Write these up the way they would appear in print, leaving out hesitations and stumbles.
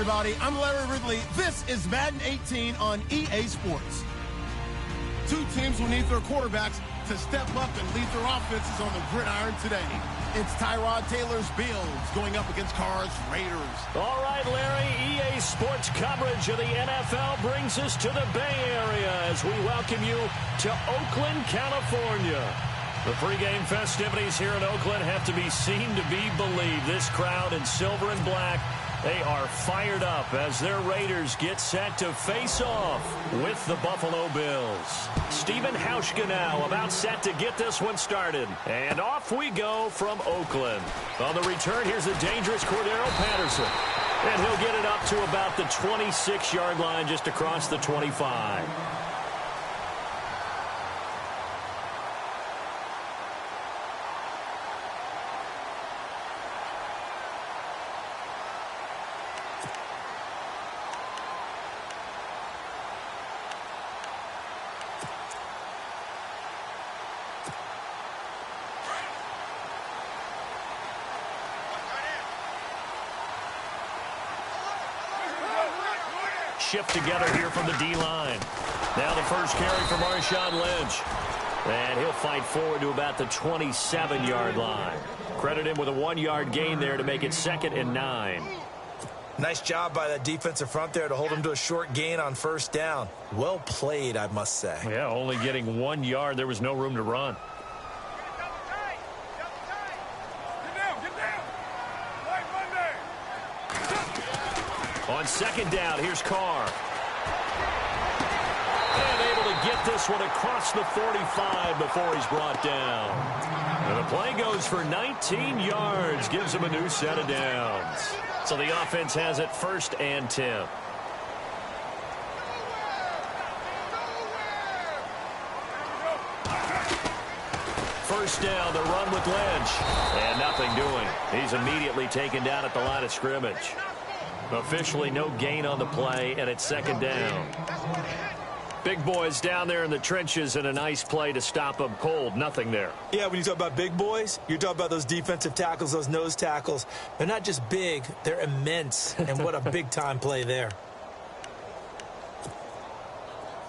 everybody. I'm Larry Ridley. This is Madden 18 on EA Sports. Two teams will need their quarterbacks to step up and lead their offenses on the gridiron today. It's Tyrod Taylor's Bills going up against Carr's Raiders. All right, Larry, EA Sports coverage of the NFL brings us to the Bay Area as we welcome you to Oakland, California. The pregame festivities here in Oakland have to be seen to be believed. This crowd in silver and black, they are fired up as their Raiders get set to face off with the Buffalo Bills. Steven Hauschka now about set to get this one started. And off we go from Oakland. On the return, here's the dangerous Cordero Patterson. And he'll get it up to about the 26-yard line just across the 25. Shift together here from the D-line. Now the first carry for Marshawn Lynch. And he'll fight forward to about the 27-yard line. Credit him with a 1-yard gain there to make it 2nd and 9. Nice job by that defensive front there to hold him to a short gain on first down. Well played, I must say. Yeah, only getting 1 yard. There was no room to run. On 2nd down, here's Carr. And able to get this one across the 45 before he's brought down. And the play goes for 19 yards, gives him a new set of downs. So the offense has it 1st and 10. First down, the run with Lynch. And nothing doing. He's immediately taken down at the line of scrimmage. Officially no gain on the play, and it's 2nd down. Big boys down there in the trenches, and a nice play to stop them cold. Nothing there. Yeah, when you talk about big boys, you're talking about those defensive tackles, those nose tackles. They're not just big, they're immense. And what a big-time play there.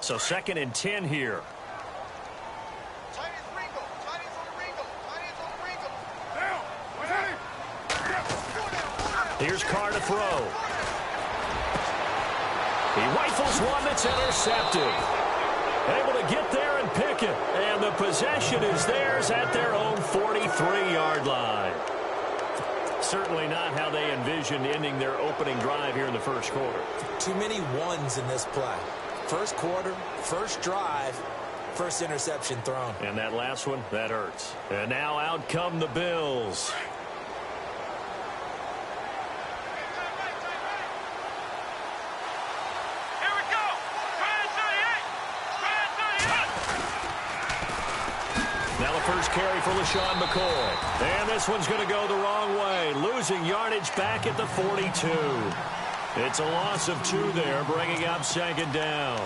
So 2nd and 10 here. Here's Carr to throw. He rifles one that's intercepted. Able to get there and pick it. And the possession is theirs at their own 43-yard line. Certainly not how they envisioned ending their opening drive here in the first quarter. Too many ones in this play. First quarter, first drive, first interception thrown. And that last one, that hurts. And now out come the Bills. First carry for LaShawn McCoy. And this one's going to go the wrong way. Losing yardage back at the 42. It's a loss of 2 there, bringing up 2nd down.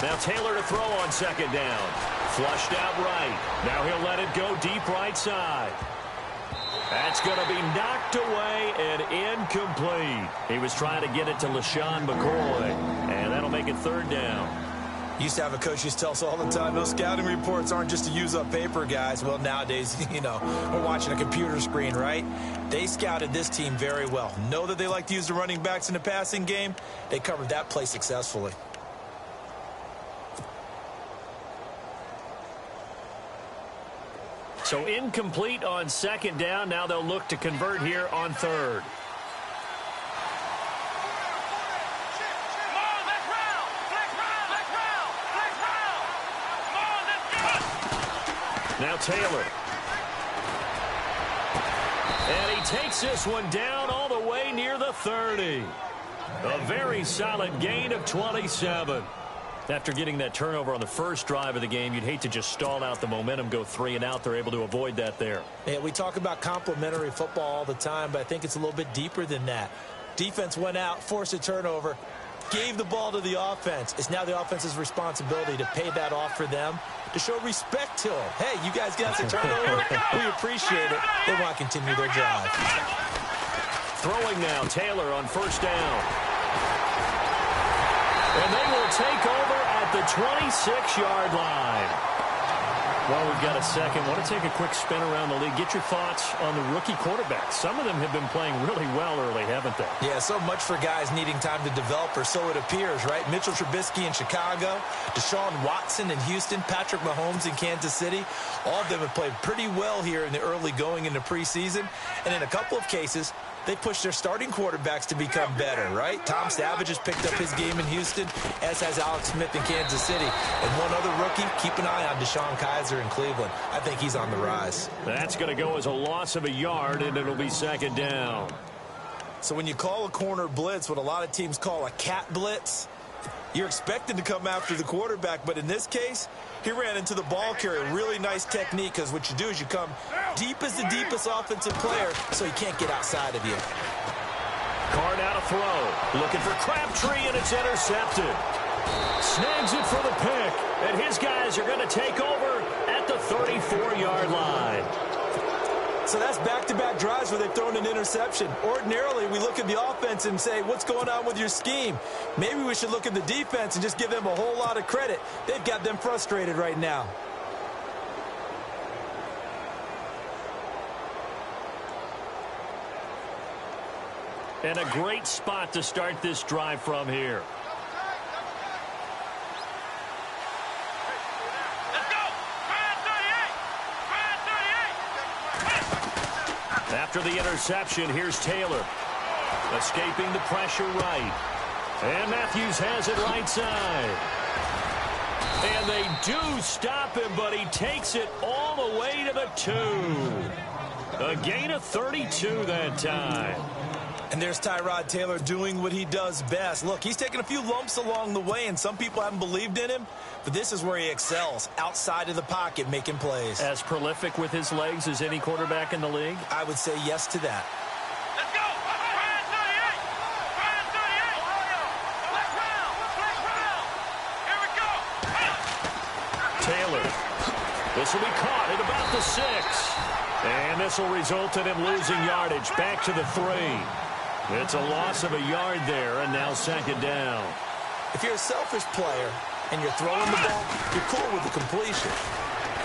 Now Taylor to throw on 2nd down. Flushed out right. Now he'll let it go deep right side. That's going to be knocked away and incomplete. He was trying to get it to LaShawn McCoy. And that'll make it 3rd down. Used to have a coach used to tell us all the time, those scouting reports aren't just to use up paper, guys. Well, nowadays, you know, we're watching a computer screen, right? They scouted this team very well. Know that they like to use the running backs in the passing game. They covered that play successfully. So incomplete on 2nd down. Now they'll look to convert here on 3rd. Now Taylor. And he takes this one down all the way near the 30. A very solid gain of 27. After getting that turnover on the first drive of the game, you'd hate to just stall out the momentum, go 3 and out. They're able to avoid that there. Yeah, we talk about complementary football all the time, but I think it's a little bit deeper than that. Defense went out, forced a turnover, gave the ball to the offense. It's now the offense's responsibility to pay that off for them, to show respect to them. Hey, you guys got the turnover. We appreciate it. They want to continue their drive. Throwing now, Taylor on first down. And they will take over at the 26-yard line. Well, we've got a second. Want to take a quick spin around the league. Get your thoughts on the rookie quarterbacks. Some of them have been playing really well early, haven't they? Yeah, so much for guys needing time to develop, or so it appears, right? Mitchell Trubisky in Chicago, Deshaun Watson in Houston, Patrick Mahomes in Kansas City. All of them have played pretty well here in the early going into preseason. And in a couple of cases, they pushed their starting quarterbacks to become better, right? Tom Savage has picked up his game in Houston, as has Alex Smith in Kansas City. And one other rookie, keep an eye on Deshaun Kaiser in Cleveland. I think he's on the rise. That's going to go as a loss of a yard, and it'll be second down. So when you call a corner blitz, what a lot of teams call a cat blitz, you're expected to come after the quarterback. But in this case, he ran into the ball carrier. Really nice technique, because what you do is you come deep as the deepest offensive player so he can't get outside of you. Card out a throw. Looking for Crabtree, and it's intercepted. Snags it for the pick, and his guys are going to take over at the 34-yard line. So that's back-to-back drives where they've thrown an interception. Ordinarily, we look at the offense and say, what's going on with your scheme? Maybe we should look at the defense and just give them a whole lot of credit. They've got them frustrated right now. And a great spot to start this drive from here. After the interception, here's Taylor. Escaping the pressure right. And Matthews has it right side. And they do stop him, but he takes it all the way to the 2. A gain of 32 that time. And there's Tyrod Taylor doing what he does best. Look, he's taken a few lumps along the way, and some people haven't believed in him. But this is where he excels, outside of the pocket, making plays. As prolific with his legs as any quarterback in the league? I would say yes to that. Let's go! Brian 38! Brian 38! Let's round! Here we go! Taylor. This will be caught at about the 6. And this will result in him losing yardage. Back to the 3. It's a loss of a yard there, and now second down. If you're a selfish player and you're throwing the ball, you're cool with the completion.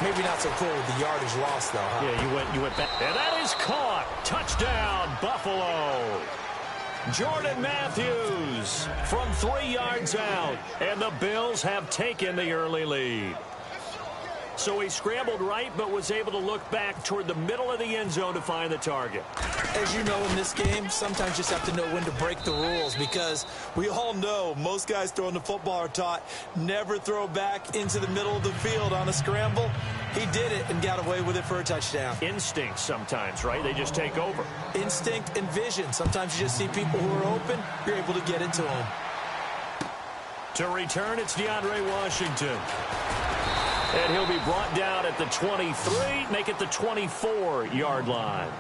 Maybe not so cool with the yardage loss, though, huh? Yeah, you went back. And that is caught. Touchdown, Buffalo. Jordan Matthews from 3 yards out. And the Bills have taken the early lead. So he scrambled right, but was able to look back toward the middle of the end zone to find the target. As you know, in this game, sometimes you just have to know when to break the rules, because we all know most guys throwing the football are taught never throw back into the middle of the field on a scramble. He did it and got away with it for a touchdown. Instinct sometimes, right? They just take over. Instinct and vision. Sometimes you just see people who are open, you're able to get into them. To return, it's DeAndre Washington. And he'll be brought down at the 23, make it the 24-yard line.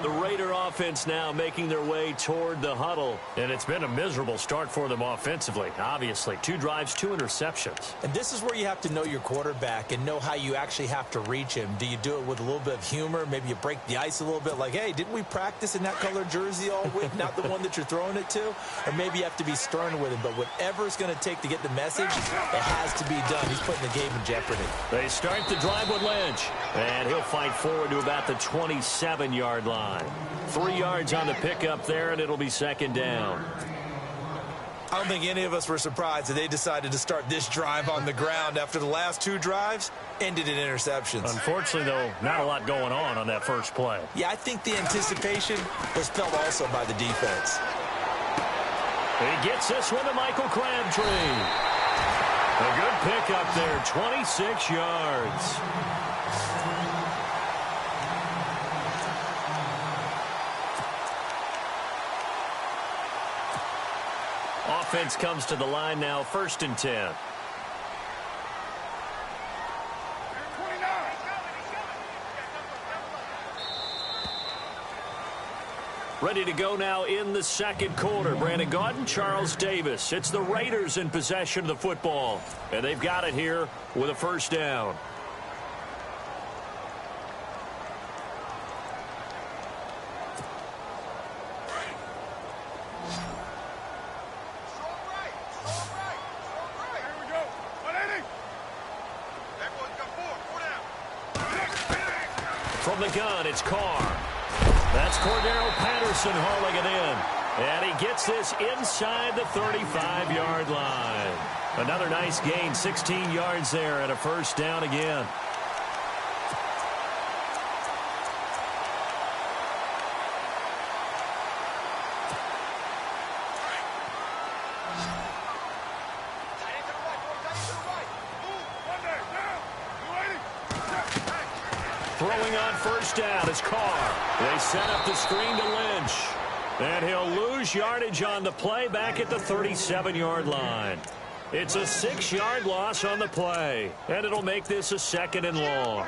The Raider offense now making their way toward the huddle. And it's been a miserable start for them offensively, obviously. 2 drives, 2 interceptions. And this is where you have to know your quarterback and know how you actually have to reach him. Do you do it with a little bit of humor? Maybe you break the ice a little bit, like, hey, didn't we practice in that color jersey all week? Not the one that you're throwing it to? Or maybe you have to be stern with him. But whatever it's going to take to get the message, it has to be done. He's putting the game in jeopardy. They start the drive with Lynch. And he'll fight forward to about the 27-yard line. 3 yards on the pickup there, and it'll be second down. I don't think any of us were surprised that they decided to start this drive on the ground after the last 2 drives ended in interceptions. Unfortunately, though, not a lot going on that first play. Yeah, I think the anticipation was felt also by the defense. He gets this one to Michael Crabtree. A good pickup there, 26 yards. Offense comes to the line now, 1st and 10. Ready to go now in the second quarter. Brandon Gaudin, Charles Davis. It's the Raiders in possession of the football. And they've got it here with a first down. From the gun, it's Carr. That's Cordero Patterson hauling it in. And he gets this inside the 35-yard line. Another nice gain, 16 yards there, and a first down again. Throwing on first down is Carr. They set up the screen to Lynch. And he'll lose yardage on the play back at the 37-yard line. It's a 6-yard loss on the play. And it'll make this a second and long.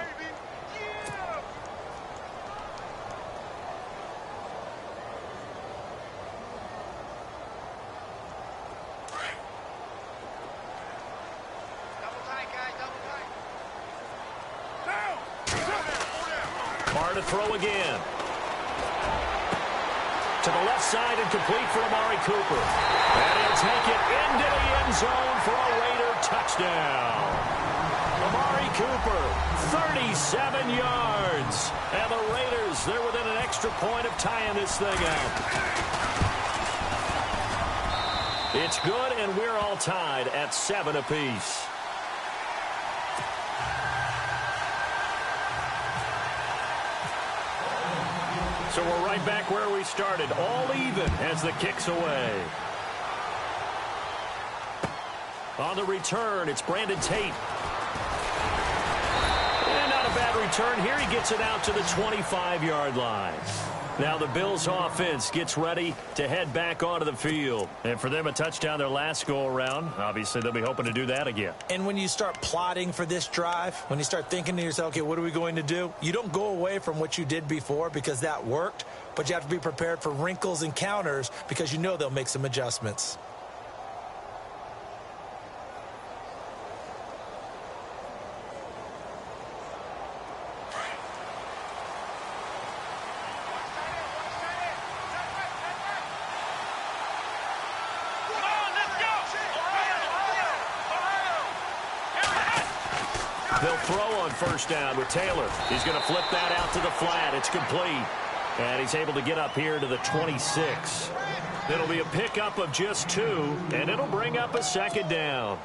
Carr to throw again. To the left side and complete for Amari Cooper. And he'll take it into the end zone for a Raider touchdown. Amari Cooper, 37 yards. And the Raiders, they're within an extra point of tying this thing out. It's good, and we're all tied at 7 apiece. So we're right back where we started, all even as the kick's away. On the return, it's Brandon Tate. And not a bad return here. He gets it out to the 25-yard line. Now the Bills offense gets ready to head back onto the field. And for them, a touchdown their last go-around. Obviously, they'll be hoping to do that again. And when you start plotting for this drive, when you start thinking to yourself, okay, what are we going to do? You don't go away from what you did before because that worked, but you have to be prepared for wrinkles and counters because you know they'll make some adjustments. They'll throw on first down with Taylor. He's going to flip that out to the flat. It's complete. And he's able to get up here to the 26. It'll be a pickup of just 2, and it'll bring up a second down.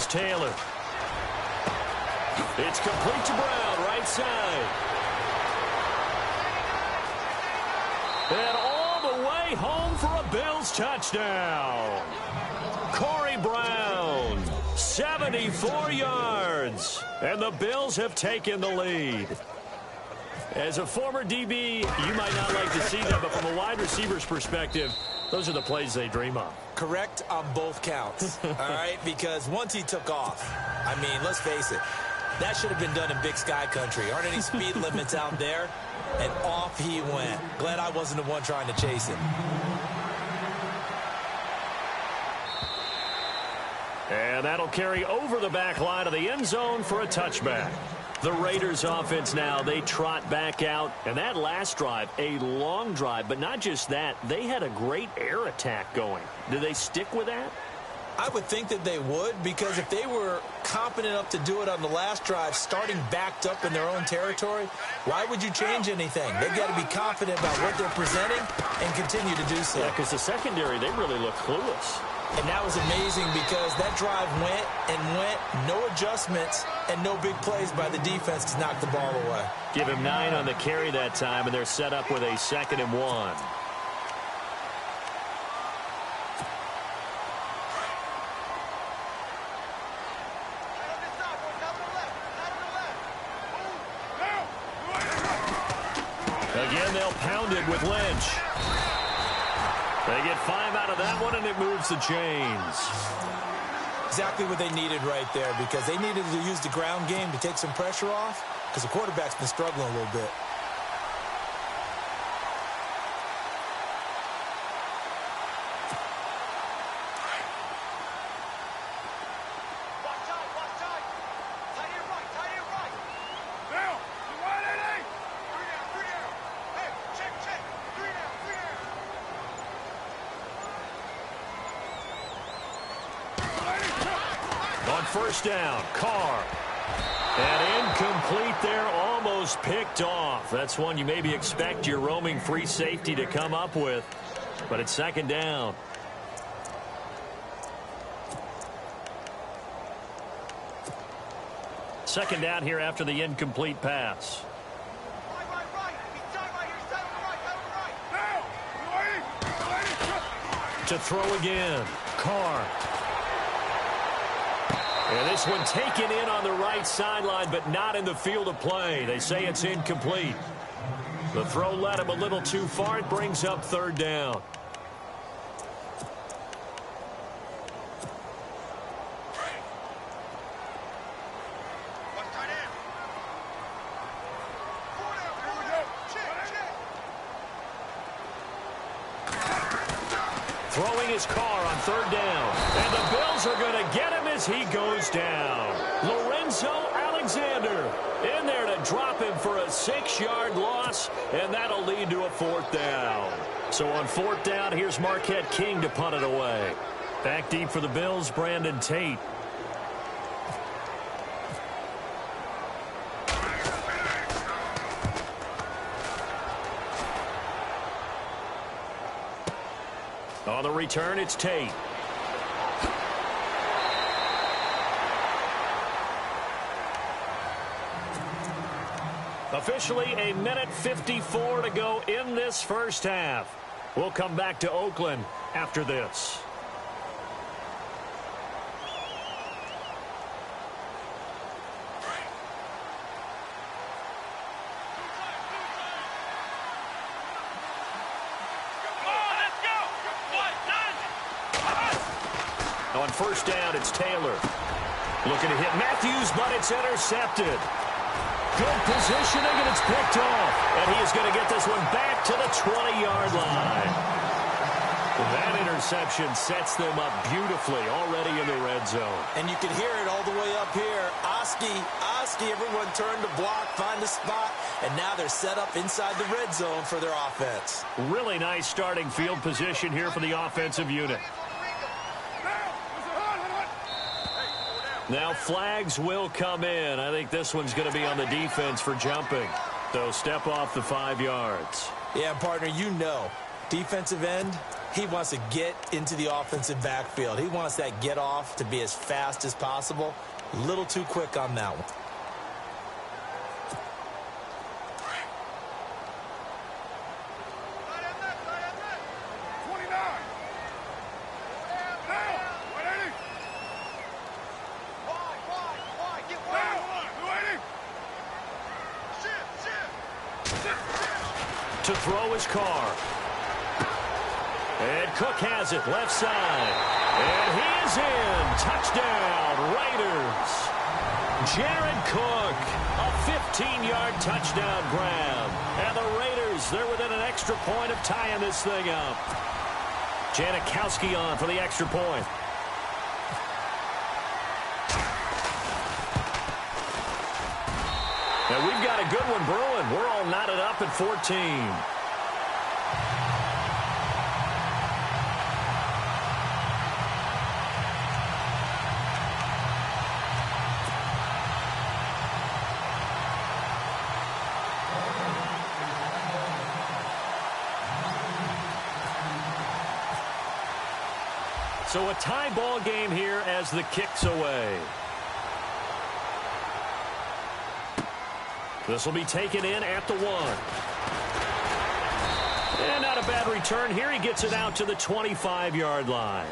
Taylor. It's complete to Brown, right side. And all the way home for a Bills touchdown. Corey Brown, 74 yards. And the Bills have taken the lead. As a former DB, you might not like to see that, but from a wide receiver's perspective, those are the plays they dream of. Correct on both counts, all right? Because once he took off, I mean, let's face it, that should have been done in Big Sky Country. Aren't any speed limits out there? And off he went. Glad I wasn't the one trying to chase him. And that'll carry over the back line of the end zone for a touchback. The Raiders offense now, they trot back out. And that last drive, a long drive, but not just that, they had a great air attack going. Do they stick with that? I would think that they would, because if they were competent enough to do it on the last drive, starting backed up in their own territory, why would you change anything? They've got to be confident about what they're presenting and continue to do so. Yeah, because the secondary, they really look clueless. And that was amazing because that drive went and went, no adjustments and no big plays by the defense to knock the ball away. Give him 9 on the carry that time, and they're set up with a 2nd and 1. Again, they'll pound it with Lynch. They get 5 out of that one, and it moves the chains. Exactly what they needed right there, because they needed to use the ground game to take some pressure off, because the quarterback's been struggling a little bit. On first down, Carr. And incomplete there, almost picked off. That's one you maybe expect your roaming free safety to come up with. But it's 2nd down. Second down here after the incomplete pass. To throw again, Carr. And this one taken in on the right sideline, but not in the field of play. They say it's incomplete. The throw led him a little too far. It brings up 3rd down. Throwing his Carr on 3rd down. And the Bills are going to get him as he goes down. Lorenzo Alexander in there to drop him for a 6-yard loss, and that'll lead to a 4th down. So on 4th down, here's Marquette King to punt it away. Back deep for the Bills, Brandon Tate. On the return, it's Tate. Officially a minute 54 to go in this first half. We'll come back to Oakland after this. On first down, it's Taylor. Looking to hit Matthews, but it's intercepted. Good positioning, and it's picked off. And he is going to get this one back to the 20-yard line. That interception sets them up beautifully already in the red zone. And you can hear it all the way up here. Oski, everyone turned to block, find a spot, and now they're set up inside the red zone for their offense. Really nice starting field position here for the offensive unit. Now flags will come in. I think this one's going to be on the defense for jumping. So step off the 5 yards. Yeah, partner, you know, defensive end, he wants to get into the offensive backfield. He wants that get off to be as fast as possible. A little too quick on that one. To throw his Carr. And Cook has it left side. And he is in. Touchdown, Raiders. Jared Cook, a 15-yard touchdown grab. And the Raiders, they're within an extra point of tying this thing up. Janikowski on for the extra point. And we've got a good one brewing. We're all knotted up at 14. So a tie ball game here as the kick's away. This will be taken in at the 1. And not a bad return here. He gets it out to the 25-yard line.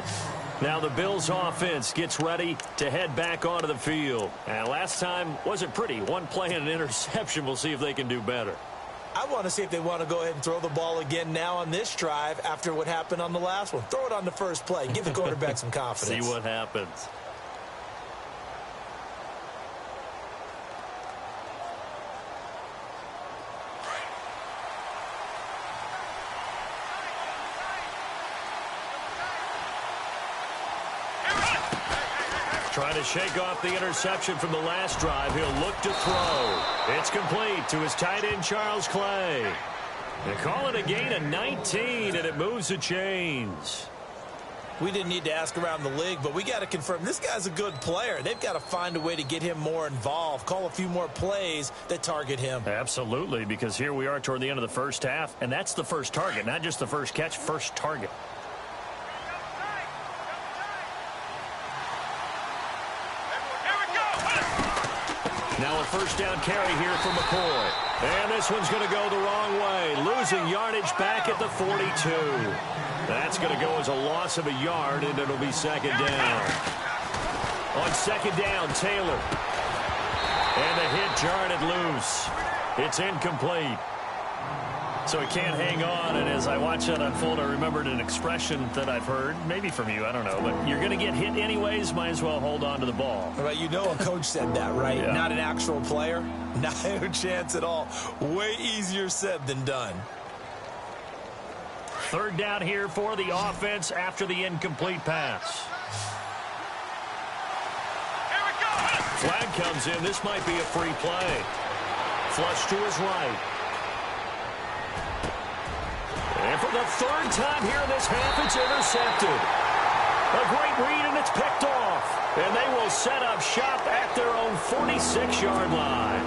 Now the Bills offense gets ready to head back onto the field. And last time wasn't pretty. One play and an interception. We'll see if they can do better. I want to see if they want to go ahead and throw the ball again now on this drive after what happened on the last one. Throw it on the first play. Give the quarterback some confidence. See what happens. Trying to shake off the interception from the last drive. He'll look to throw. It's complete to his tight end, Charles Clay. They call it a gain of 19, and it moves the chains. We didn't need to ask around the league, but we got to confirm this guy's a good player. They've got to find a way to get him more involved, call a few more plays that target him. Absolutely, because here we are toward the end of the first half, and that's the first target, not just the first catch, first target. Now a first down carry here for McCoy. And this one's going to go the wrong way. Losing yardage back at the 42. That's going to go as a loss of a yard, and it'll be second down. On second down, Taylor. And the hit jarred it loose. It's incomplete. So he can't hang on, and as I watch that unfold, I remembered an expression that I've heard, maybe from you, I don't know, but you're going to get hit anyways, might as well hold on to the ball. Right, you know a coach said that, right? Yeah. Not an actual player. Not a chance at all. Way easier said than done. Third down here for the offense after the incomplete pass. Flag comes in. This might be a free play. Flush to his right. And for the third time here in this half, it's intercepted. A great read, and it's picked off. And they will set up shop at their own 46-yard line.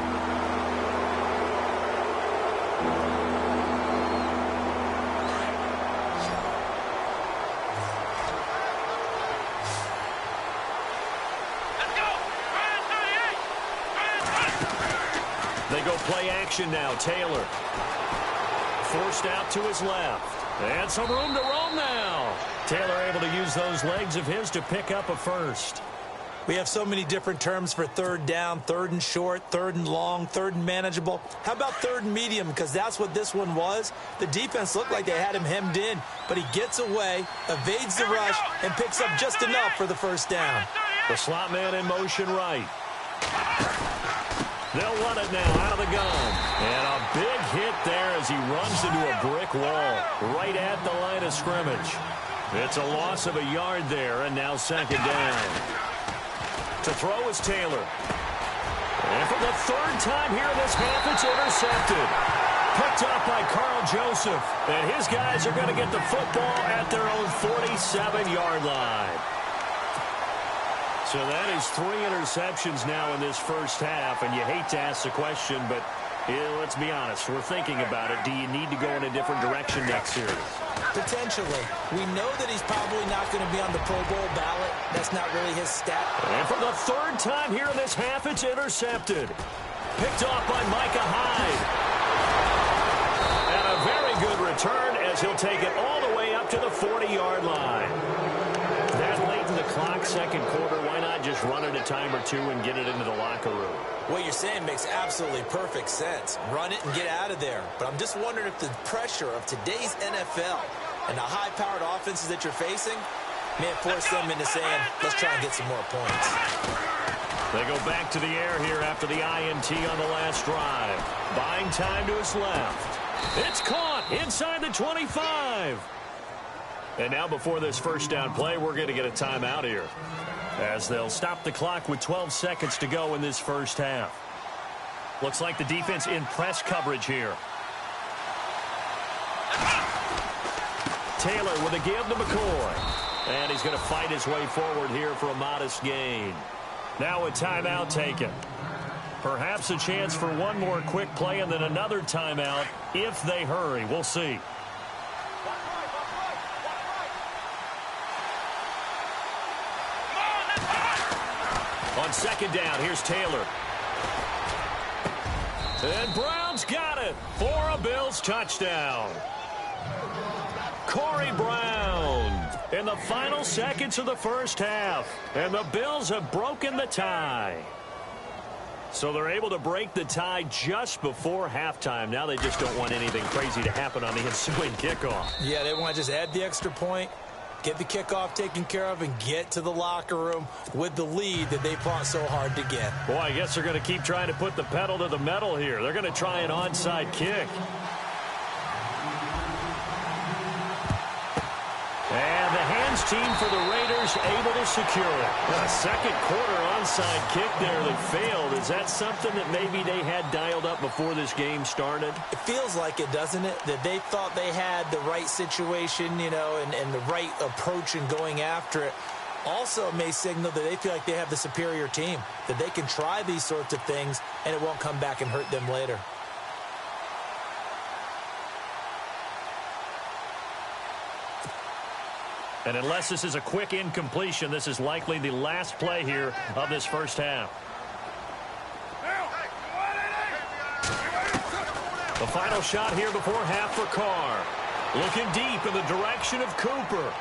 They go play action now. Taylor. Forced out to his left. And some room to roam now. Taylor able to use those legs of his to pick up a first. We have so many different terms for third down, third and short, third and long, third and manageable. How about third and medium? Because that's what this one was. The defense looked like they had him hemmed in, but he gets away, evades the rush, and picks up just enough for the first down. The slot man in motion right. They'll run it now out of the gun. And a big hit there as he runs into a brick wall right at the line of scrimmage. It's a loss of a yard there, and now second down. To throw is Taylor. And for the third time here in this half, it's intercepted. Picked up by Carl Joseph. And his guys are going to get the football at their own 47-yard line. So that is 3 interceptions now in this first half, and you hate to ask the question, but let's be honest, we're thinking about it. Do you need to go in a different direction next series? Potentially. We know that he's probably not going to be on the Pro Bowl ballot. That's not really his stat. And for the third time here in this half, it's intercepted. Picked off by Micah Hyde. And a very good return as he'll take it all the way up to the 40-yard line. That late in the clock, second quarter, why not just run it a time or two and get it into the locker room? What you're saying makes absolutely perfect sense. Run it and get out of there. But I'm just wondering if the pressure of today's NFL and the high-powered offenses that you're facing may have forced them into saying, let's try and get some more points. They go back to the air here after the INT on the last drive. Buying time to his left. It's caught inside the 25. And now before this first down play, we're going to get a timeout here, as they'll stop the clock with 12 seconds to go in this first half. Looks like the defense in press coverage here. Taylor with a give to McCoy. And he's going to fight his way forward here for a modest gain. Now a timeout taken. Perhaps a chance for one more quick play and then another timeout if they hurry. We'll see. On second down, here's Taylor. And Brown's got it for a Bills touchdown. Corey Brown in the final seconds of the first half. And the Bills have broken the tie. So they're able to break the tie just before halftime. Now they just don't want anything crazy to happen on the ensuing kickoff. Yeah, they want to just add the extra point, get the kickoff taken care of, and get to the locker room with the lead that they fought so hard to get. Boy, I guess they're going to keep trying to put the pedal to the metal here. They're going to try an onside kick. And the hands team for the Raiders able to secure it. A second quarter onside kick there that failed. Is that something that maybe they had dialed up before this game started? It feels like it, doesn't it? That they thought they had the right situation, you know, and the right approach in going after it. Also, it may signal that they feel like they have the superior team, that they can try these sorts of things and it won't come back and hurt them later. And unless this is a quick incompletion, this is likely the last play here of this first half. The final shot here before half for Carr. Looking deep in the direction of Cooper.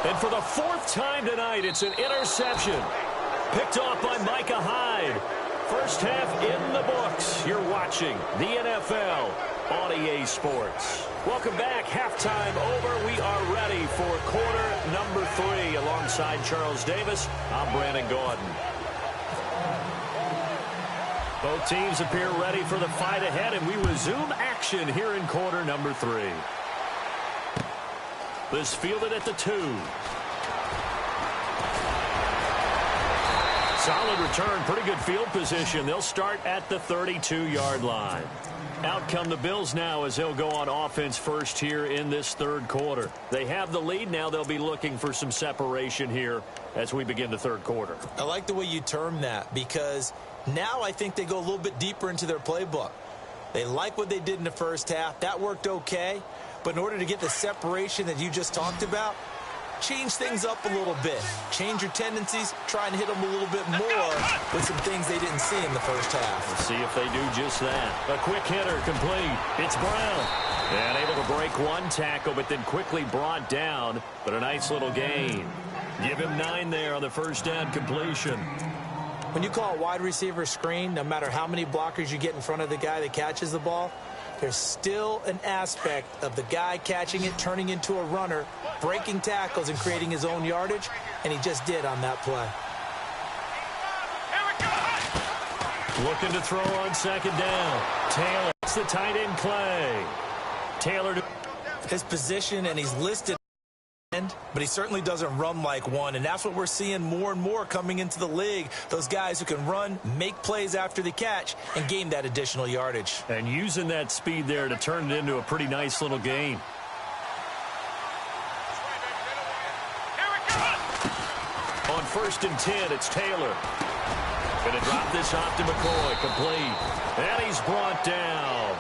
And for the fourth time tonight, it's an interception. Picked off by Micah Hyde. First half in the books. You're watching the NFL on EA Sports. Welcome back. Halftime over. We are ready for quarter number 3. Alongside Charles Davis, I'm Brandon Gordon. Both teams appear ready for the fight ahead, and we resume action here in quarter number 3. This fielded at the 2. Solid return, pretty good field position. They'll start at the 32-yard line. Out come the Bills now as they'll go on offense first here in this third quarter. They have the lead. Now they'll be looking for some separation here as we begin the third quarter. I like the way you term that, because now I think they go a little bit deeper into their playbook. They like what they did in the first half. That worked okay. But in order to get the separation that you just talked about, change things up a little bit. Change your tendencies. Try and hit them a little bit more with some things they didn't see in the first half. We'll see if they do just that. A quick hitter complete. It's Brown. And able to break one tackle, but then quickly brought down. But a nice little gain. Give him 9 there on the first down completion. When you call a wide receiver screen, no matter how many blockers you get in front of the guy that catches the ball, there's still an aspect of the guy catching it, turning into a runner, breaking tackles and creating his own yardage, and he just did on that play. Looking to throw on second down. Taylor, it's the tight end play. Taylor, his position, and he's listed, but he certainly doesn't run like one, and that's what we're seeing more and more coming into the league. Those guys who can run, make plays after the catch, and gain that additional yardage. And using that speed there to turn it into a pretty nice little gain. On first and 10, it's Taylor. Going to drop this off to McCoy, complete. And he's brought down.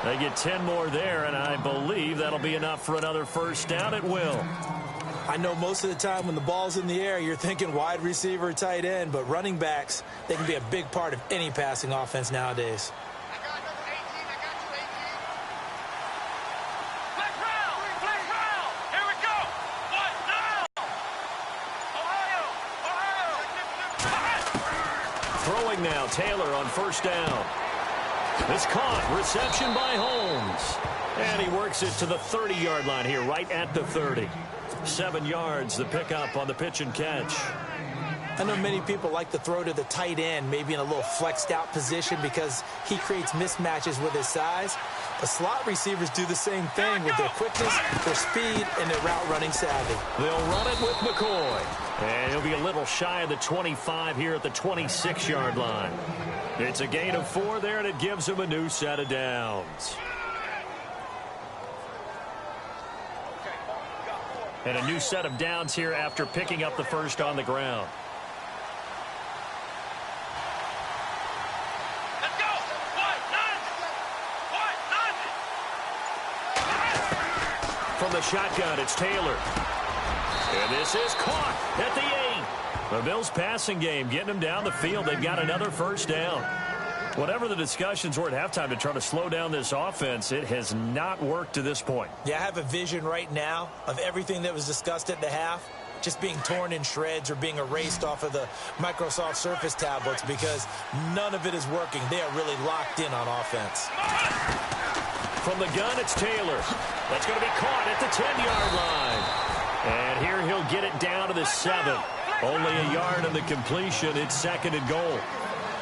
They get 10 more there, and I believe that'll be enough for another first down. It will. I know most of the time when the ball's in the air, you're thinking wide receiver, tight end, but running backs, they can be a big part of any passing offense nowadays. Throwing now, Taylor on first down. It's caught. Reception by Holmes. And he works it to the 30-yard line here, right at the 30. 7 yards, the pickup on the pitch and catch. I know many people like to throw to the tight end, maybe in a little flexed out position because he creates mismatches with his size. The slot receivers do the same thing with their quickness, their speed, and their route running savvy. They'll run it with McCoy. And he'll be a little shy of the 25 here at the 26-yard line. It's a gain of 4 there, and it gives him a new set of downs. And a new set of downs here after picking up the first on the ground. Let's go. From the shotgun, it's Taylor. And this is caught at the 8. The Bills' passing game getting them down the field. They've got another first down. Whatever the discussions were at halftime to try to slow down this offense, it has not worked to this point. Yeah, I have a vision right now of everything that was discussed at the half just being torn in shreds or being erased off of the Microsoft Surface tablets because none of it is working. They are really locked in on offense. From the gun, it's Taylor. That's going to be caught at the 10-yard line. And here he'll get it down to the 7. Only a yard on the completion. It's 2nd and goal.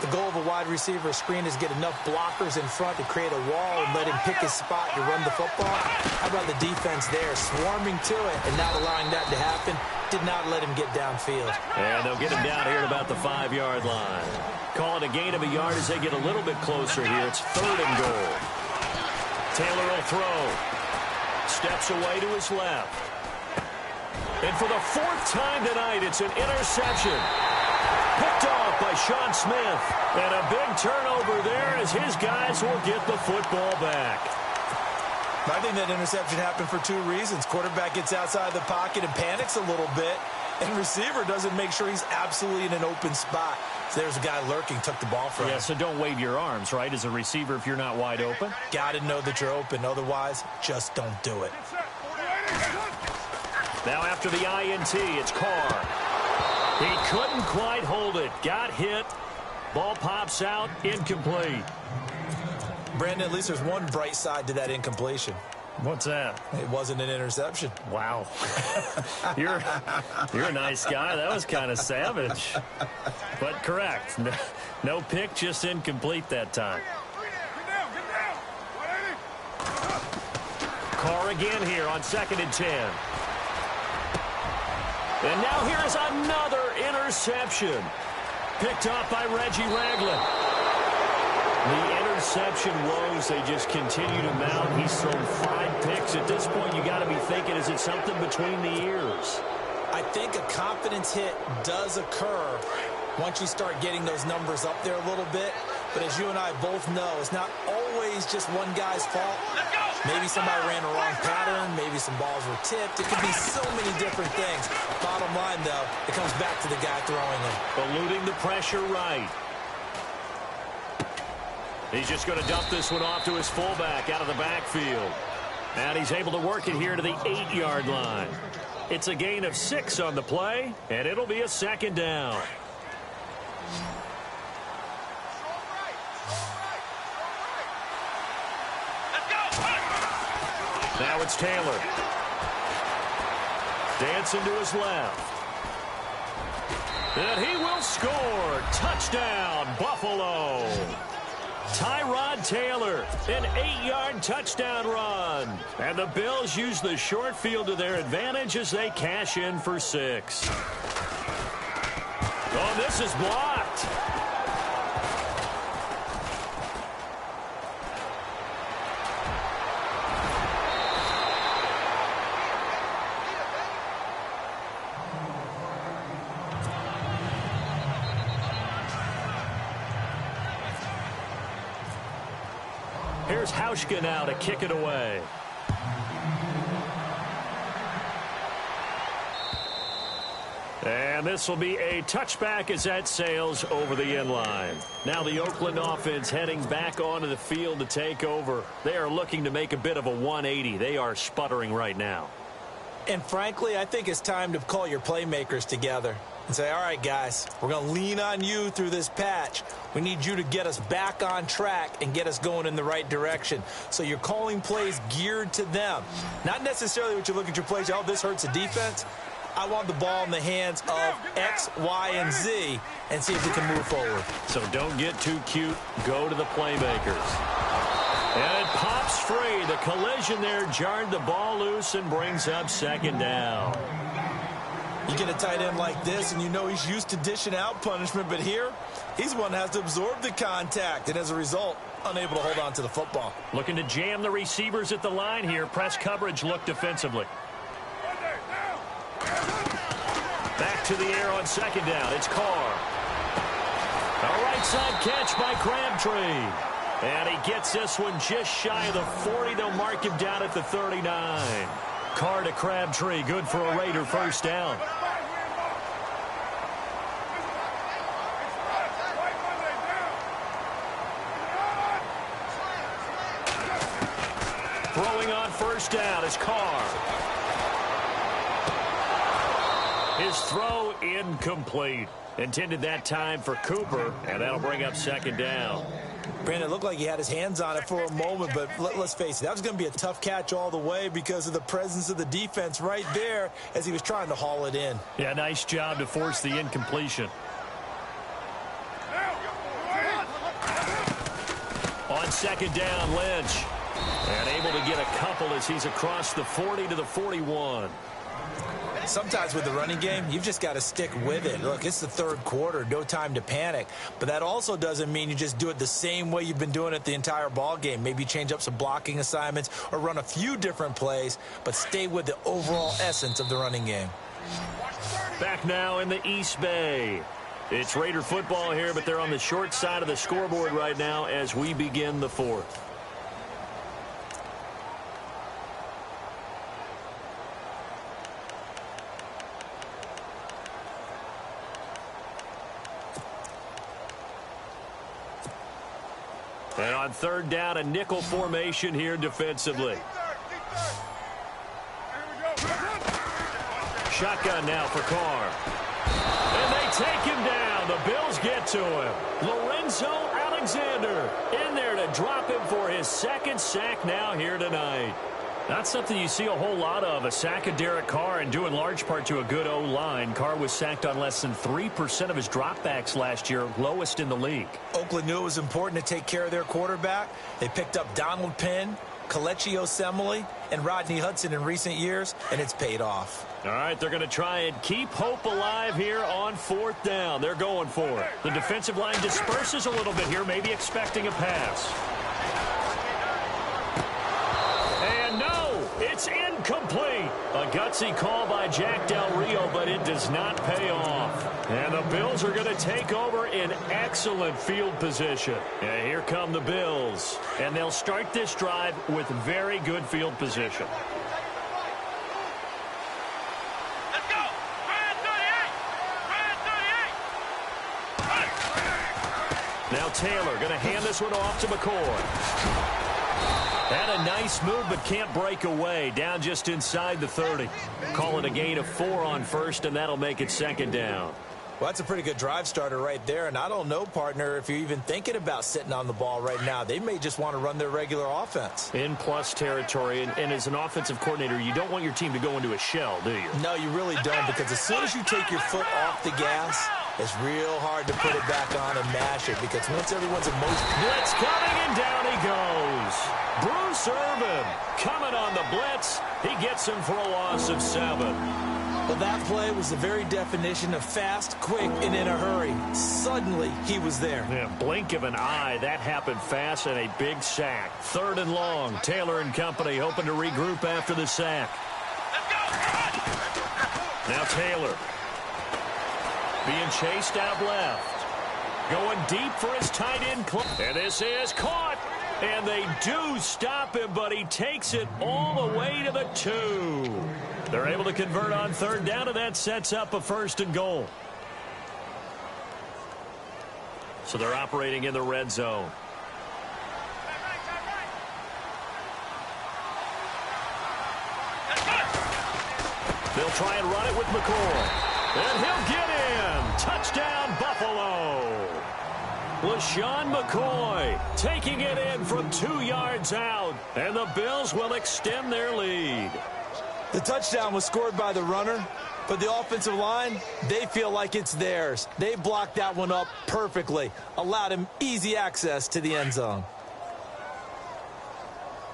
The goal of a wide receiver screen is get enough blockers in front to create a wall and let him pick his spot to run the football. How about the defense there, swarming to it and not allowing that to happen? Did not let him get downfield. And they'll get him down here at about the 5-yard line. Call it a gain of a yard as they get a little bit closer here. It's 3rd and goal. Taylor will throw. Steps away to his left. And for the 4th time tonight, it's an interception. Picked off by Sean Smith. And a big turnover there as his guys will get the football back. I think that interception happened for 2 reasons. Quarterback gets outside the pocket and panics a little bit. And receiver doesn't make sure he's absolutely in an open spot. So there's a guy lurking, took the ball from him. Yeah, so don't wave your arms, right, as a receiver if you're not wide open. Got to know that you're open. Otherwise, just don't do it. Now after the INT, it's Carr. He couldn't quite hold it. Got hit. Ball pops out. Incomplete. Brandon, at least there's one bright side to that incompletion. What's that? It wasn't an interception. Wow. You're a nice guy. That was kind of savage. But correct. No pick, just incomplete that time. Carr again here on 2nd and 10. And now here's another interception. Picked off by Reggie Ragland. The interception woes, they just continue to mount. He's thrown 5 picks. At this point, you got to be thinking, is it something between the ears? I think a confidence hit does occur once you start getting those numbers up there a little bit. But as you and I both know, it's not always just one guy's fault. Maybe somebody ran a wrong pattern. Maybe some balls were tipped. It could be so many different things. Bottom line, though, it comes back to the guy throwing them. Eluding the pressure right. He's just going to dump this one off to his fullback out of the backfield. And he's able to work it here to the 8-yard line. It's a gain of 6 on the play, and it'll be a 2nd down. Now it's Taylor. Dancing to his left. And he will score. Touchdown, Buffalo. Tyrod Taylor, an 8-yard touchdown run. And the Bills use the short field to their advantage as they cash in for 6. Oh, this is blocked. Here's Hauschka now to kick it away. And this will be a touchback as that sails over the end line. Now the Oakland offense heading back onto the field to take over. They are looking to make a bit of a 180. They are sputtering right now. And frankly, I think it's time to call your playmakers together and say, all right, guys, we're going to lean on you through this patch. We need you to get us back on track and get us going in the right direction. So you're calling plays geared to them. Not necessarily what you look at your plays, oh, this hurts the defense. I want the ball in the hands of X, Y, and Z and see if we can move forward. So don't get too cute. Go to the playmakers. And it pops free. The collision there jarred the ball loose and brings up 2nd down. You get a tight end like this, and you know he's used to dishing out punishment, but here, he's the one that has to absorb the contact, and as a result, unable to hold on to the football. Looking to jam the receivers at the line here. Press coverage look defensively. Back to the air on 2nd down. It's Carr. A right side catch by Crabtree. And he gets this one just shy of the 40. They'll mark him down at the 39. Carr to Crabtree. Good for a Raider first down. Throwing on first down is Carr. His throw incomplete. Intended that time for Cooper, and that'll bring up second down. Brandon, it looked like he had his hands on it for a moment, but let's face it, that was going to be a tough catch all the way because of the presence of the defense right there as he was trying to haul it in. Yeah, nice job to force the incompletion. On second down, Lynch. And able to get a couple as he's across the 40 to the 41. Sometimes with the running game, you've just got to stick with it. Look, it's the third quarter, no time to panic. But that also doesn't mean you just do it the same way you've been doing it the entire ball game. Maybe change up some blocking assignments or run a few different plays, but stay with the overall essence of the running game. Back now in the East Bay. It's Raider football here, but they're on the short side of the scoreboard right now as we begin the fourth. And on third down, a nickel formation here defensively. Shotgun now for Carr. And they take him down. The Bills get to him. Lorenzo Alexander in there to drop him for his second sack now here tonight. Not something you see a whole lot of, a sack of Derek Carr, and due in large part to a good O-line. Carr was sacked on less than 3% of his dropbacks last year, lowest in the league. Oakland knew it was important to take care of their quarterback. They picked up Donald Penn, Kelechi Osemele, and Rodney Hudson in recent years, and it's paid off. All right, they're going to try and keep hope alive here on fourth down. They're going for it. The defensive line disperses a little bit here, maybe expecting a pass. And no, it's incomplete. A gutsy call by Jack Del Rio, but it does not pay off. And the Bills are going to take over in excellent field position. And here come the Bills. And they'll start this drive with very good field position. Let's go. Red 38. Now Taylor going to hand this one off to McCoy. And a nice move, but can't break away. Down just inside the 30. Call it a gain of 4 on first, and that'll make it second down. Well, that's a pretty good drive starter right there. And I don't know, partner, if you're even thinking about sitting on the ball right now. They may just want to run their regular offense. In plus territory, and as an offensive coordinator, you don't want your team to go into a shell, do you? No, you really don't, because as soon as you take your foot off the gas, it's real hard to put it back on and mash it, because once everyone's in motion. Blitz coming, and down he goes. Bruce Irvin coming on the blitz. He gets him for a loss of 7. Well, that play was the very definition of fast, quick, and in a hurry. Suddenly, he was there. Yeah, blink of an eye. That happened fast, and a big sack. Third and long. Taylor and company hoping to regroup after the sack. Now Taylor being chased out left. Going deep for his tight end. And this is caught. And they do stop him, but he takes it all the way to the 2. They're able to convert on third down, and that sets up a first and goal. So they're operating in the red zone. They'll try and run it with McCoy. And he'll get in. Touchdown, Buffalo. LaShawn McCoy taking it in from 2 yards out. And the Bills will extend their lead. The touchdown was scored by the runner, but the offensive line, they feel like it's theirs. They blocked that one up perfectly, allowed him easy access to the end zone.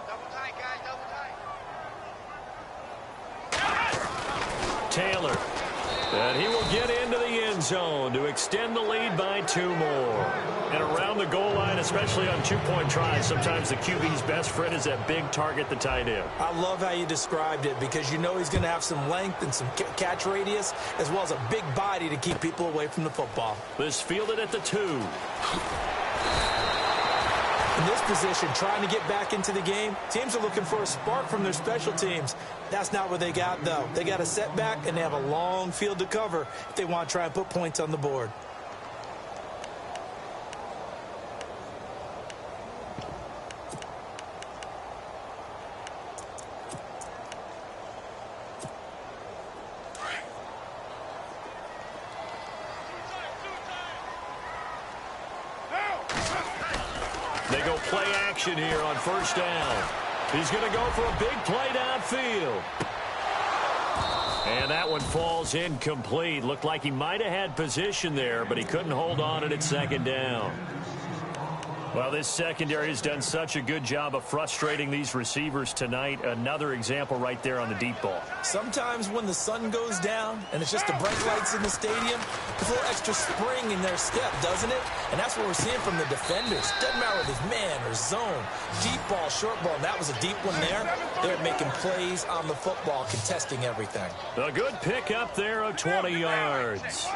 Double tight, guys, double tight. Taylor. And he will get into the end zone to extend the lead by 2 more. And around the goal line, especially on 2-point tries, sometimes the QB's best friend is that big target, the tight end. I love how you described it, because you know he's going to have some length and some catch radius, as well as a big body to keep people away from the football. This fielded at the 2. In this position, trying to get back into the game, teams are looking for a spark from their special teams. That's not what they got, though. They got a setback, and they have a long field to cover if they want to try and put points on the board. They go play action here on first down. He's going to go for a big play downfield. And that one falls incomplete. Looked like he might have had position there, but he couldn't hold on at second down. Well, this secondary has done such a good job of frustrating these receivers tonight. Another example right there on the deep ball. Sometimes when the sun goes down and it's just the bright lights in the stadium, there's a little extra spring in their step, doesn't it? And that's what we're seeing from the defenders. Doesn't matter whether it's man or zone, deep ball, short ball. And that was a deep one there. They're making plays on the football, contesting everything. A good pick up there of 20 yards.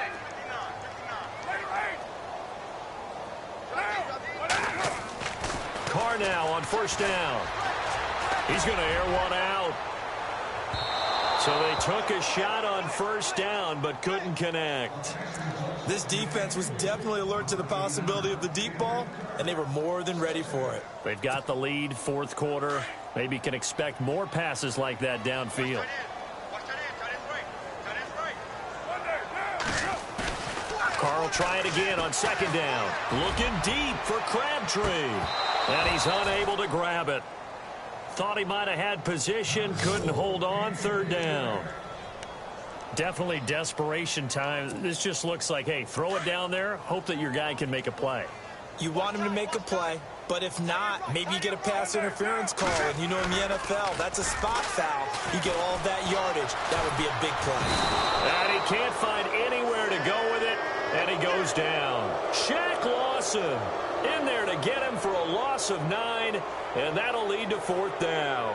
Carr now on first down. He's going to air one out. So they took a shot on first down but couldn't connect. This defense was definitely alert to the possibility of the deep ball, and they were more than ready for it. They've got the lead, fourth quarter. Maybe can expect more passes like that downfield. Carr will try it again on second down. Looking deep for Crabtree. And he's unable to grab it. Thought he might have had position, couldn't hold on, third down. Definitely desperation time. This just looks like, hey, throw it down there, hope that your guy can make a play. You want him to make a play, but if not, maybe you get a pass interference call. And you know in the NFL, that's a spot foul. You get all of that yardage. That would be a big play. And he can't find anywhere to go with it, and he goes down. Shaq Lawson in there to get him for a loss of 9, and that'll lead to fourth down.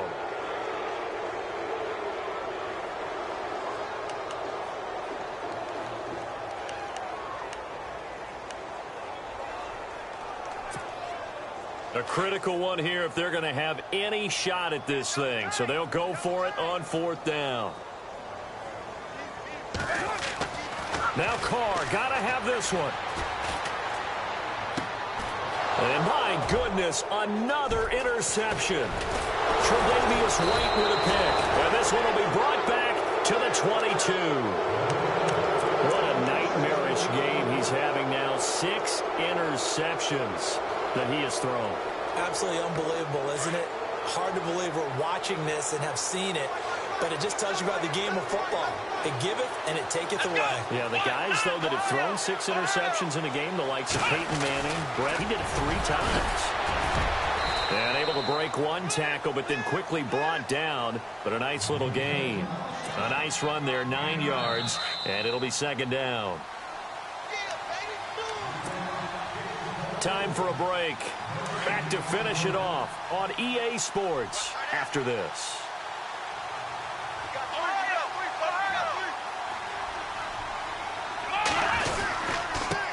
A critical one here if they're going to have any shot at this thing. So they'll go for it on fourth down. Now Carr, got to have this one. And my goodness, another interception. Tre'Davious White with a pick. And this one will be brought back to the 22. What a nightmarish game he's having now. 6 interceptions that he has thrown. Absolutely unbelievable, isn't it? Hard to believe we're watching this and have seen it, but it just tells you about the game of football. It giveth and it taketh away. Yeah, the guys, though, that have thrown 6 interceptions in a game, the likes of Peyton Manning, Brett, he did it 3 times. And able to break 1 tackle, but then quickly brought down, but a nice little gain. A nice run there, 9 yards, and it'll be second down. Time for a break. Back to finish it off on EA Sports after this.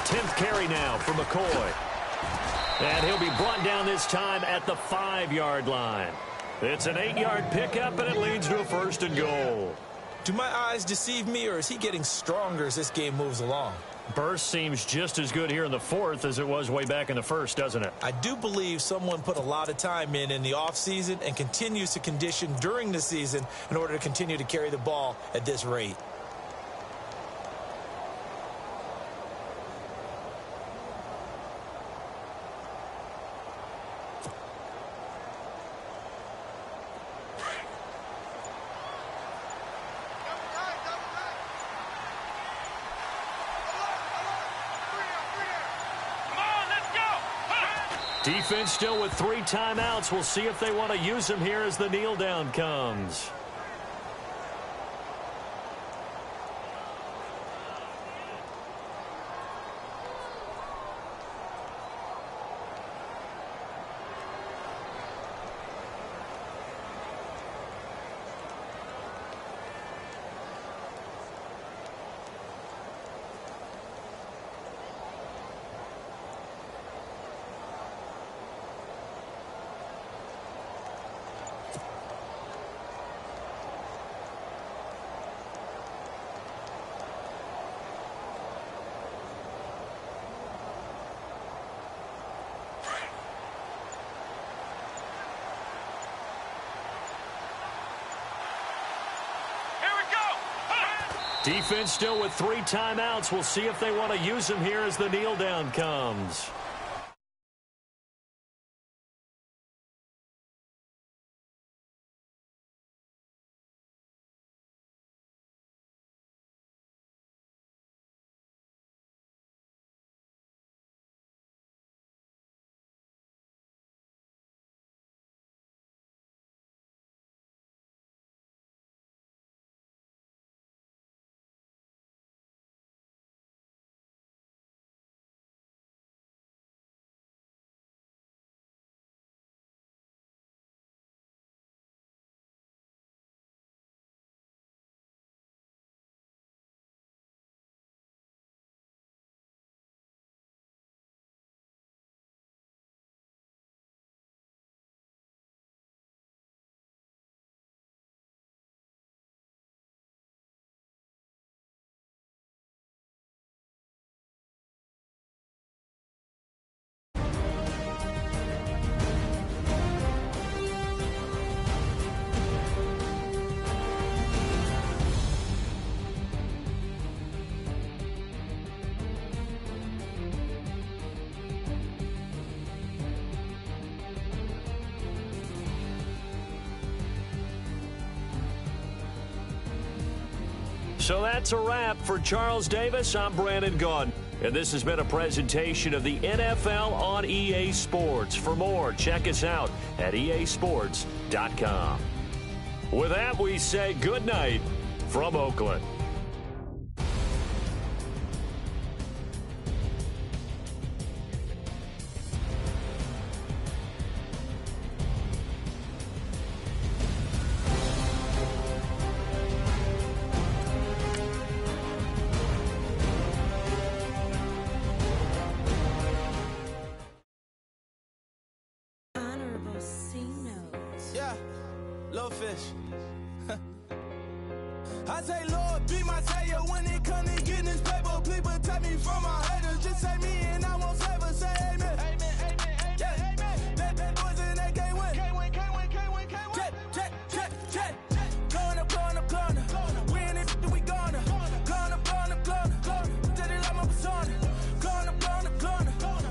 10th carry now for McCoy. And he'll be brought down this time at the 5-yard line. It's an 8-yard pickup, and it leads to a first and goal. Do my eyes deceive me, or is he getting stronger as this game moves along? Burst seems just as good here in the 4th as it was way back in the 1st, doesn't it? I do believe someone put a lot of time in the offseason and continues to condition during the season in order to continue to carry the ball at this rate. Defense still with 3 timeouts. We'll see if they want to use them here as the kneel down comes. Defense still with 3 timeouts. We'll see if they want to use them here as the kneel down comes. So that's a wrap. For Charles Davis, I'm Brandon Gaudin. And this has been a presentation of the NFL on EA Sports. For more, check us out at easports.com. With that, we say good night from Oakland. I say, Lord, be my savior when it comes to getting this paper. Please protect me from my haters. Just say me and I won't save us. Say amen. Amen, amen, amen, yeah. Amen. That boys in that can't win. Can't win, can't win, can't win, can't win. Check. Going up. We in it, we gonna. Going up. Did it like my persona. Going up.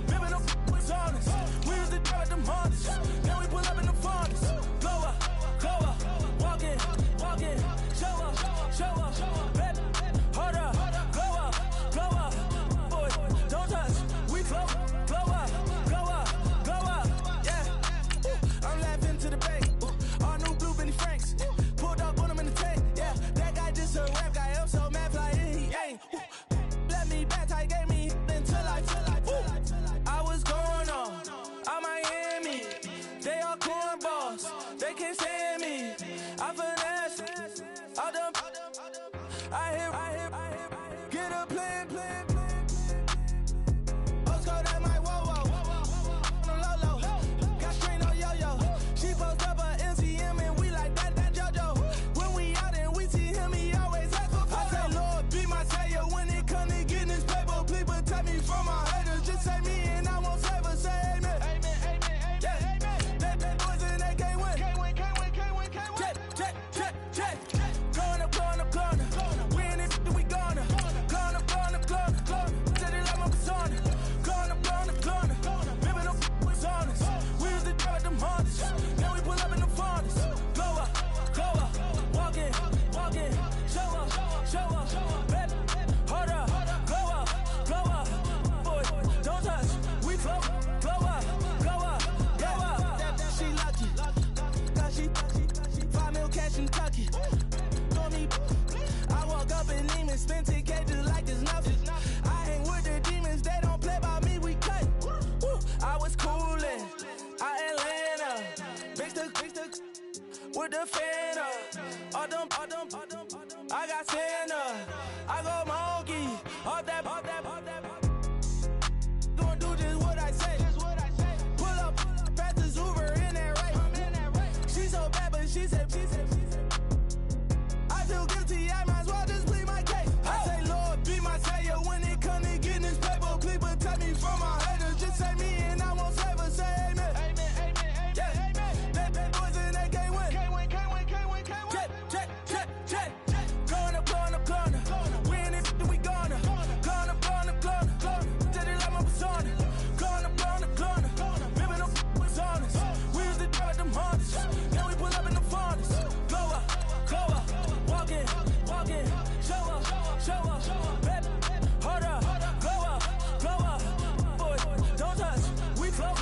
Ripping up was honest. We used to drive at them Hondas. Then we pull up in the Fondas. Glow up. Walking. Show up, baby, hold up, glow up, boy, don't touch, we flow up, yeah, I'm laughing to the bank, all new blue Benny Franks, pulled up on him in the tank, yeah, that guy just a rap guy, I'm so mad fly in, he ain't, let me back, I gave me until I was going on Miami, they all cornballs, they can't stand me, I finesse, all them. I hear, get a plan. Let's go that my whoa. On the low. Got strain on yo-yo. She post up a MCM and we like that JoJo. When we out and we see him, he always ask for photo. I say, Lord, be my savior when it comes to getting this paper. Please protect me from my haters. Just say me and I won't save us. Say amen. Amen. Yeah. That boys in that can't win. Can't win. Check. Going up. We in it, we gonna. Going up. Did it like my persona. Going up. Ripping up was honest. We used to drive at them Hondas. Now we pull up in the Fondas. Glow up. Walking. Show up. Baby, hold up. Glow up. Boy, don't touch. We flow up. She lucky. Cause she 5 mil cash in Kentucky. I walk up in demons, spend 10K just like it's nothing. I hang with the demons, they don't play by me, we cut. I was coolin', Atlanta, mixed with the Fanta. All them, I got Santa, I go monkey, all that. Gonna do just what I say. Pull up, fast as Uber in that race. She so bad, but she said. I feel guilty, I might as well just plead my case. I say, Lord, be my savior when it comes to getting this paper. Please protect me from my haters. Just say me and I won't save us. Say amen. Amen. Yeah. That boys in that can't win. Can't win. Check. Going up. We in it, we gonna. Going up. Did it like my persona. Going up. Ripping up was honest. We used to drive at them Hondas. Now we pull up in the Fondas. Glow up. Walking. Show up. Baby, hold up. Glow up. Boy, don't touch. We flow up.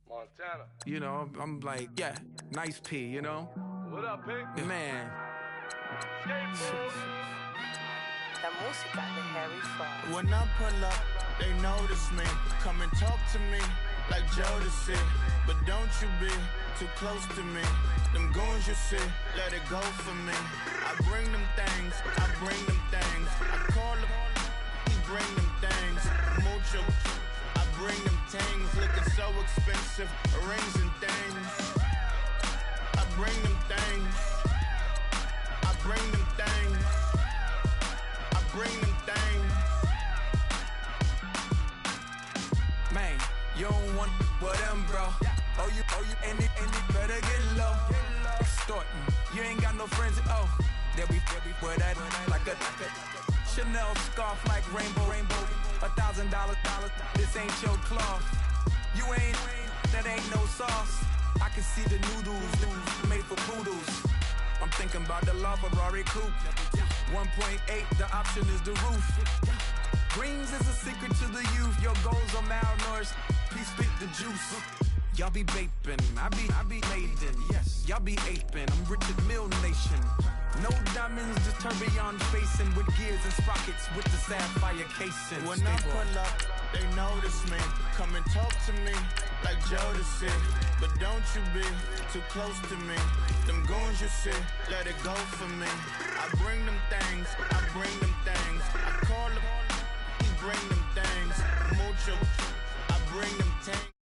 Montana. You know, I'm like, yeah, nice P, you know? What up, Pink? Man. La música de Harry Fraud. When I pull up, they notice me. Come and talk to me like Jodeci. But don't you be too close to me. Them goons you see, let it go for me. I bring them things. I call them, he bring them things. Mucho, I bring them things. Looking so expensive, rings and things. I bring them things. Man, you don't want with them, bro. Oh, you, and it better get low. Extorting, you ain't got no friends, They'll be wear that like a Chanel scarf like rainbow. $1,000, this ain't your cloth. You ain't, that ain't no sauce. I can see the noodles made for poodles. I'm thinking about the LaFerrari coupe. 1.8, the option is the roof. Greens is a secret to the youth. Your goals are malnourished. Please spit the juice. Y'all be vaping, I be laden. Yes, y'all be aping. I'm Richard Mill Nation. No diamonds, just tourbillon facing with gears and sprockets with the sapphire casing. When I pull up, they notice me. Come and talk to me like Jodeci. But don't you be too close to me. Them goons you see, let it go for me. I bring them things, I bring them things. I call them, he bring them things. Mucho, I bring them things.